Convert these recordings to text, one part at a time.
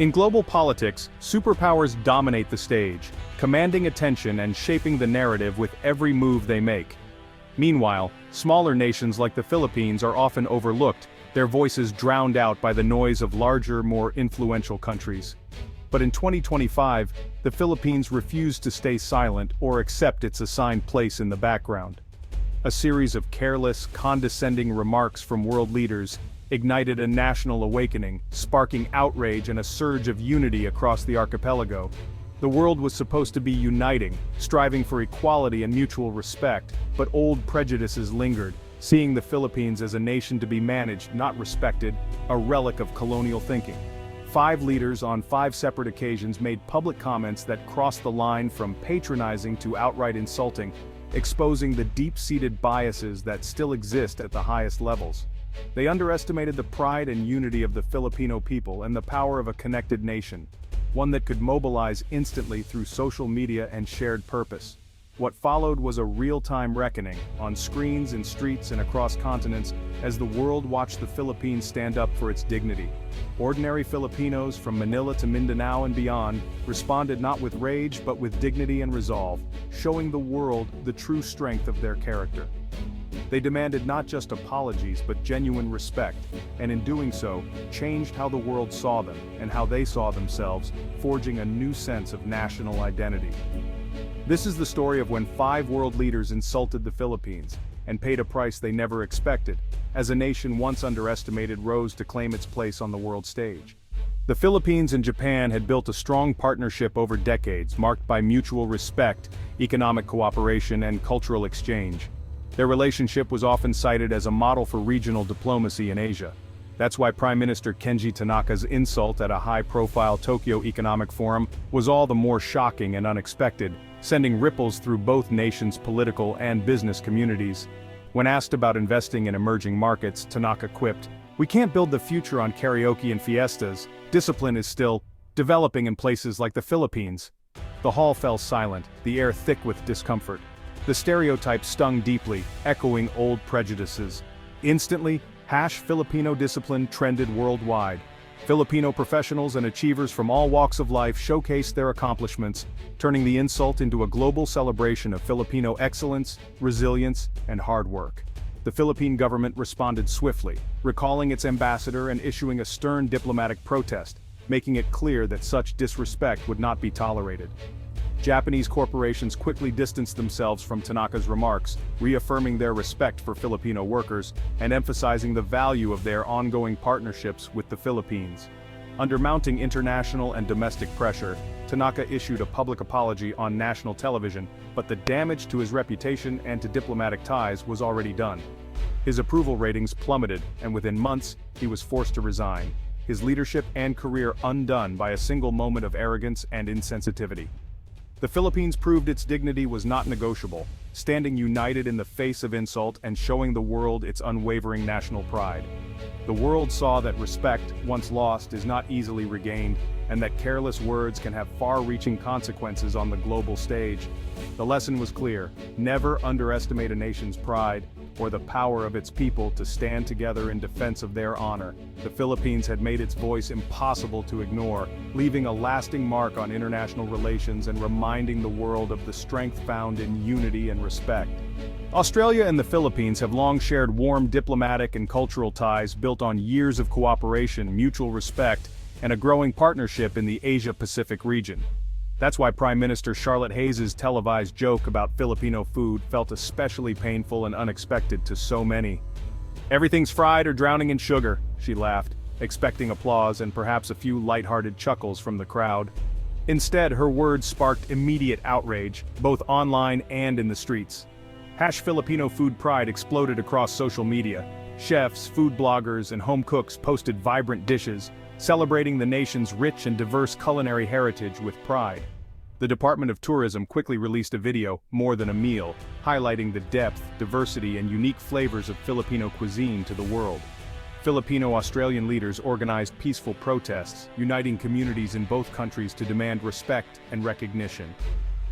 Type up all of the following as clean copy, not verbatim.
In global politics, superpowers dominate the stage, commanding attention and shaping the narrative with every move they make. Meanwhile, smaller nations like the Philippines are often overlooked, their voices drowned out by the noise of larger, more influential countries. But in 2025, the Philippines refused to stay silent or accept its assigned place in the background. A series of careless, condescending remarks from world leaders ignited a national awakening, sparking outrage and a surge of unity across the archipelago. The world was supposed to be uniting, striving for equality and mutual respect, but old prejudices lingered, seeing the Philippines as a nation to be managed, not respected, a relic of colonial thinking. 5 leaders on 5 separate occasions made public comments that crossed the line from patronizing to outright insulting, exposing the deep-seated biases that still exist at the highest levels. They underestimated the pride and unity of the Filipino people and the power of a connected nation, one that could mobilize instantly through social media and shared purpose. What followed was a real-time reckoning, on screens, in streets, and across continents, as the world watched the Philippines stand up for its dignity. Ordinary Filipinos from Manila to Mindanao and beyond responded not with rage but with dignity and resolve, showing the world the true strength of their character. They demanded not just apologies but genuine respect, and in doing so, changed how the world saw them and how they saw themselves, forging a new sense of national identity. This is the story of when 5 world leaders insulted the Philippines, and paid a price they never expected, as a nation once underestimated rose to claim its place on the world stage. The Philippines and Japan had built a strong partnership over decades, marked by mutual respect, economic cooperation, and cultural exchange. Their relationship was often cited as a model for regional diplomacy in Asia. That's why Prime Minister Kenji Tanaka's insult at a high-profile Tokyo Economic Forum was all the more shocking and unexpected, sending ripples through both nations' political and business communities. When asked about investing in emerging markets, Tanaka quipped, "We can't build the future on karaoke and fiestas. Discipline is still developing in places like the Philippines." The hall fell silent, the air thick with discomfort. The stereotype stung deeply, echoing old prejudices. Instantly, #Filipino discipline trended worldwide. Filipino professionals and achievers from all walks of life showcased their accomplishments, turning the insult into a global celebration of Filipino excellence, resilience, and hard work. The Philippine government responded swiftly, recalling its ambassador and issuing a stern diplomatic protest, making it clear that such disrespect would not be tolerated. Japanese corporations quickly distanced themselves from Tanaka's remarks, reaffirming their respect for Filipino workers and emphasizing the value of their ongoing partnerships with the Philippines. Under mounting international and domestic pressure, Tanaka issued a public apology on national television, but the damage to his reputation and to diplomatic ties was already done. His approval ratings plummeted, and within months, he was forced to resign, his leadership and career undone by a single moment of arrogance and insensitivity. The Philippines proved its dignity was not negotiable, standing united in the face of insult and showing the world its unwavering national pride. The world saw that respect, once lost, is not easily regained, and that careless words can have far-reaching consequences on the global stage. The lesson was clear: never underestimate a nation's pride, or the power of its people to stand together in defense of their honor. The Philippines had made its voice impossible to ignore, leaving a lasting mark on international relations and reminding the world of the strength found in unity and respect. Australia and the Philippines have long shared warm diplomatic and cultural ties built on years of cooperation, mutual respect, and a growing partnership in the Asia-Pacific region. That's why Prime Minister Charlotte Hayes' televised joke about Filipino food felt especially painful and unexpected to so many. "Everything's fried or drowning in sugar," she laughed, expecting applause and perhaps a few light-hearted chuckles from the crowd. Instead, her words sparked immediate outrage, both online and in the streets. #Filipino food pride exploded across social media. Chefs, food bloggers, and home cooks posted vibrant dishes, celebrating the nation's rich and diverse culinary heritage with pride. The Department of Tourism quickly released a video, More Than a Meal, highlighting the depth, diversity, and unique flavors of Filipino cuisine to the world. Filipino-Australian leaders organized peaceful protests, uniting communities in both countries to demand respect and recognition.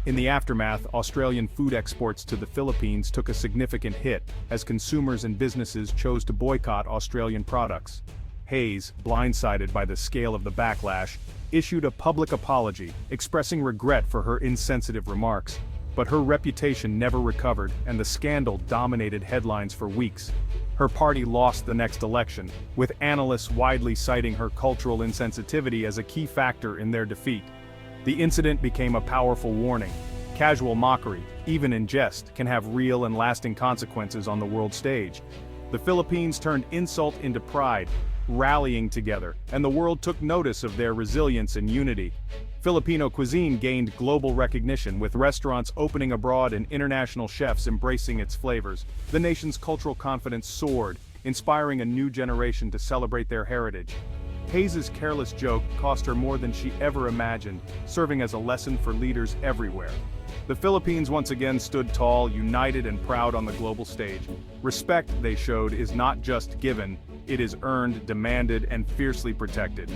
In the aftermath, Australian food exports to the Philippines took a significant hit, as consumers and businesses chose to boycott Australian products. Hayes, blindsided by the scale of the backlash, issued a public apology, expressing regret for her insensitive remarks. But her reputation never recovered, and the scandal dominated headlines for weeks. Her party lost the next election, with analysts widely citing her cultural insensitivity as a key factor in their defeat. The incident became a powerful warning. Casual mockery, even in jest, can have real and lasting consequences on the world stage. The Philippines turned insult into pride, rallying together, and the world took notice of their resilience and unity. Filipino cuisine gained global recognition, with restaurants opening abroad and international chefs embracing its flavors. The nation's cultural confidence soared, inspiring a new generation to celebrate their heritage. Hayes' careless joke cost her more than she ever imagined, serving as a lesson for leaders everywhere. The Philippines once again stood tall, united and proud on the global stage. Respect, they showed, is not just given, it is earned, demanded, and fiercely protected.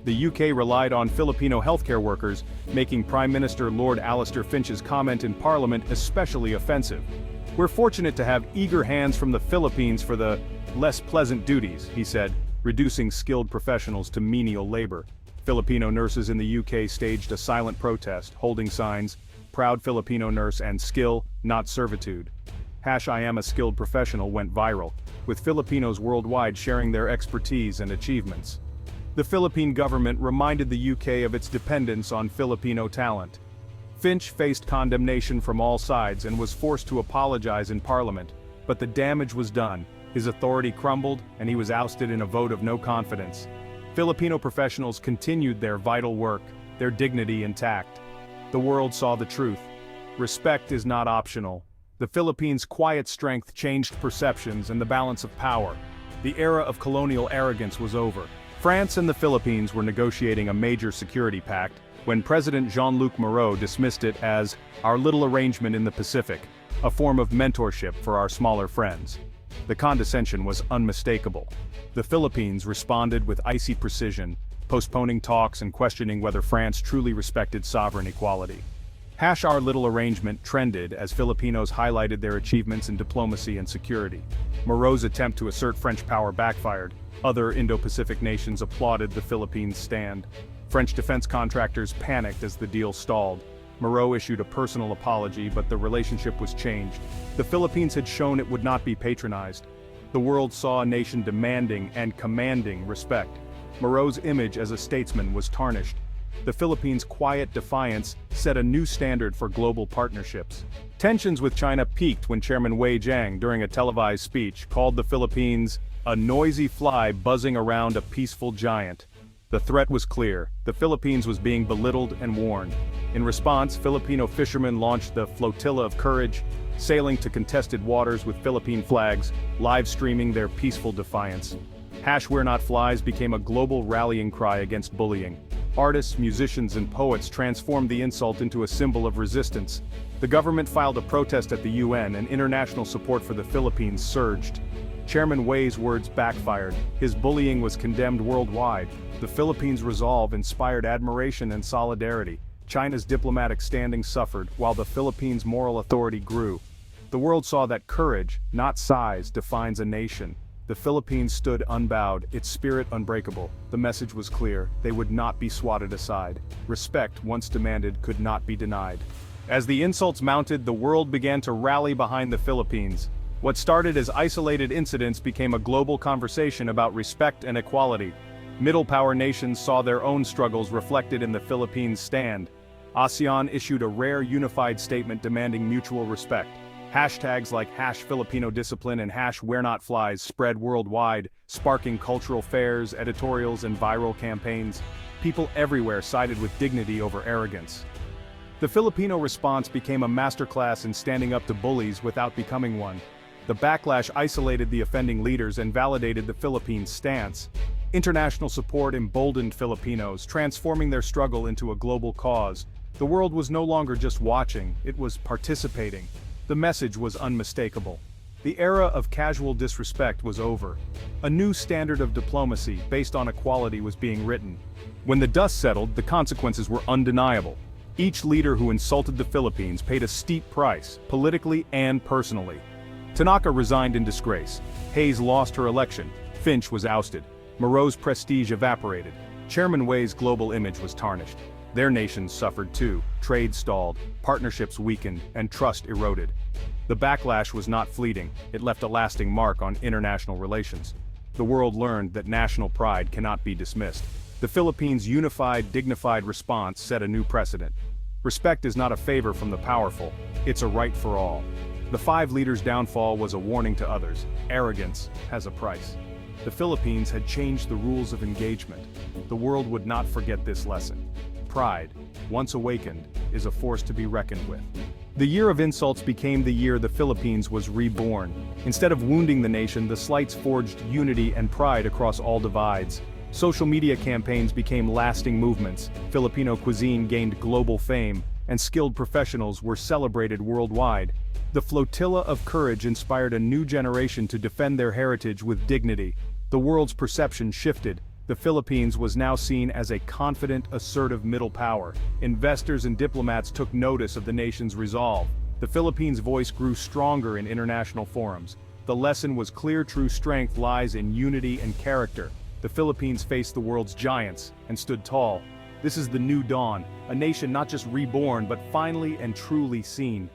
The UK relied on Filipino healthcare workers, making Prime Minister Lord Alistair Finch's comment in Parliament especially offensive. "We're fortunate to have eager hands from the Philippines for the less pleasant duties," he said, reducing skilled professionals to menial labor. Filipino nurses in the UK staged a silent protest, holding signs, "Proud Filipino nurse" and "Skill, not servitude." "I am a skilled professional" went viral, with Filipinos worldwide sharing their expertise and achievements. The Philippine government reminded the UK of its dependence on Filipino talent. Finch faced condemnation from all sides and was forced to apologize in Parliament, but the damage was done. His authority crumbled, and he was ousted in a vote of no confidence. Filipino professionals continued their vital work, their dignity intact. The world saw the truth. Respect is not optional. The Philippines' quiet strength changed perceptions and the balance of power. The era of colonial arrogance was over. France and the Philippines were negotiating a major security pact when President Jean-Luc Moreau dismissed it as "our little arrangement in the Pacific," a form of mentorship for our smaller friends. The condescension was unmistakable. The Philippines responded with icy precision, postponing talks and questioning whether France truly respected sovereign equality. "Our little arrangement" trended as Filipinos highlighted their achievements in diplomacy and security. Moreau's attempt to assert French power backfired. Other Indo-Pacific nations applauded the Philippines' stand. French defense contractors panicked as the deal stalled. Moreau issued a personal apology, but the relationship was changed. The Philippines had shown it would not be patronized. The world saw a nation demanding and commanding respect. Moreau's image as a statesman was tarnished. The Philippines' quiet defiance set a new standard for global partnerships. Tensions with China peaked when Chairman Wei Jiang, during a televised speech, called the Philippines "a noisy fly buzzing around a peaceful giant." The threat was clear. The Philippines was being belittled and warned. In response, Filipino fishermen launched the Flotilla of Courage, sailing to contested waters with Philippine flags, live streaming their peaceful defiance. "We're not flies" became a global rallying cry against bullying. Artists, musicians, and poets transformed the insult into a symbol of resistance. The government filed a protest at the UN, and international support for the Philippines surged. Chairman Wei's words backfired. His bullying was condemned worldwide. The Philippines' resolve inspired admiration and solidarity. China's diplomatic standing suffered, while the Philippines' moral authority grew. The world saw that courage, not size, defines a nation. The Philippines stood unbowed, its spirit unbreakable. The message was clear: they would not be swatted aside. Respect, once demanded, could not be denied. As the insults mounted, the world began to rally behind the Philippines. What started as isolated incidents became a global conversation about respect and equality. Middle power nations saw their own struggles reflected in the Philippines' stand. ASEAN issued a rare unified statement demanding mutual respect. Hashtags like #Filipino discipline and #We're not flies spread worldwide, sparking cultural fairs, editorials, and viral campaigns. People everywhere sided with dignity over arrogance. The Filipino response became a masterclass in standing up to bullies without becoming one. The backlash isolated the offending leaders and validated the Philippines' stance. International support emboldened Filipinos, transforming their struggle into a global cause. The world was no longer just watching, it was participating. The message was unmistakable. The era of casual disrespect was over. A new standard of diplomacy based on equality was being written. When the dust settled, the consequences were undeniable. Each leader who insulted the Philippines paid a steep price, politically and personally. Tanaka resigned in disgrace. Hayes lost her election. Finch was ousted. Moreau's prestige evaporated. Chairman Wei's global image was tarnished. Their nations suffered too, trade stalled, partnerships weakened, and trust eroded. The backlash was not fleeting, it left a lasting mark on international relations. The world learned that national pride cannot be dismissed. The Philippines' unified, dignified response set a new precedent. Respect is not a favor from the powerful, it's a right for all. The five leaders' downfall was a warning to others. Arrogance has a price. The Philippines had changed the rules of engagement. The world would not forget this lesson. Pride, once awakened, is a force to be reckoned with. The year of insults became the year the Philippines was reborn. Instead of wounding the nation, the slights forged unity and pride across all divides. Social media campaigns became lasting movements, Filipino cuisine gained global fame, and skilled professionals were celebrated worldwide. The flotilla of courage inspired a new generation to defend their heritage with dignity. The world's perception shifted. The Philippines was now seen as a confident, assertive middle power. Investors and diplomats took notice of the nation's resolve. The Philippines' voice grew stronger in international forums. The lesson was clear: true strength lies in unity and character. The Philippines faced the world's giants and stood tall. This is the new dawn, a nation not just reborn but finally and truly seen.